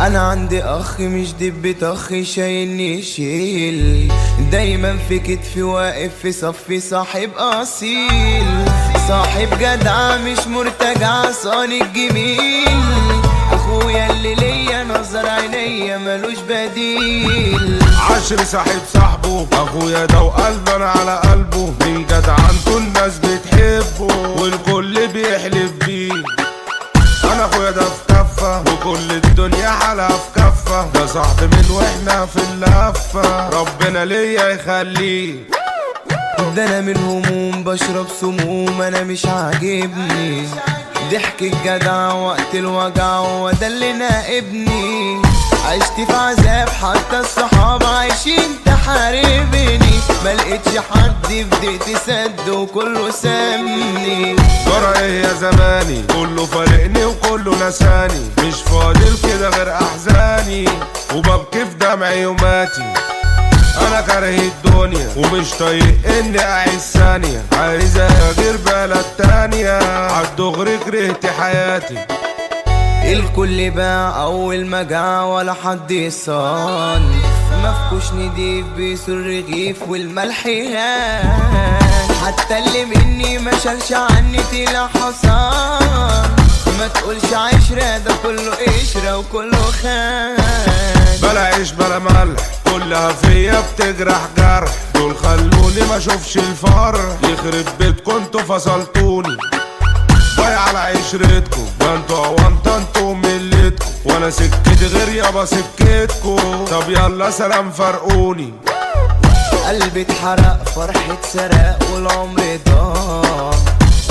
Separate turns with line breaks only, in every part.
انا عندي اخ مش دب طخ شايلني يشيل، دايما في كتفي واقف في صفي صاحب اصيل، صاحب جدع مش مرتجع صاني الجميل، اخويا اللي ليا نظر عينيا ملوش بديل.
عشر صاحب صاحبه اخويا ده وقلب انا على قلبه، من جدعنته الناس بتحبه والكل بيحلف بيه. انا اخويا ده في كفه وكل الدنيا حالها في كفه، ده صاحبي من واحنا في اللفه ربنا ليا يخليه.
ده انا من هموم بشرب سموم انا مش عاجبني، ضحك الجدع وقت الوجع هو ده اللي ناقبني، عشت في عذاب حتى الصحاب عايشين تحاربني، ملقتش حد في ضيقتي سد وكله سابني.
ترى ايه يا زماني كله فارقني وكله نساني، مش فاضل كده غير احزاني وببكي في دمعي يوماتي. انا كاره الدنيا ومش طايق اني اعيش ثانية، عايز اهاجر بلد تانية عالدغري كرهت حياتي.
الكل باع اول ما جاع ولا حد يصان، مفكوش نضيف بيسو الرغيف والملح هان، حتى اللي مني ما شالش عني طلع حصان، ما تقولش عشرة ده كله قشرة وكله خان.
بلا عيش بلا ملح كلها فيا بتجرح جرح، دول خلوني ما اشوفش الفرح، يخرب بيتكم انتوا فصلتوني ضايع على عشرتكم، ده انتوا اوانطه انتوا ملتكم، وانا سكتي غير يابا سكتكم، طب يلا سلام فرقوني.
قلبي اتحرق فرحة سرق والعمر ضاع،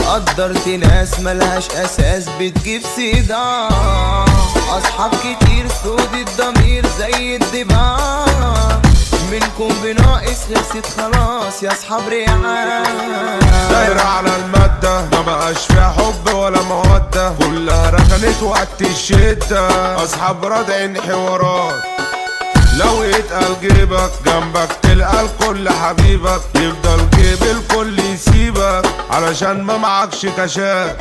قدرت ناس ملهاش اساس بتجيب صداع، اصحاب كتير سود الضمير زي الضباع، منكم بناقص خلصت خلاص يا اصحاب ريعان.
دايرة على المادة ما بقاش فيها حب ولا مودة، كلها ركنت وقت الشدة، اصحاب رادعين حوارات، لو يتقل جيبك جنبك تلقى الكل حبيبك، يفضل جيب الكل يسيبك علشان ما معكش كشاف.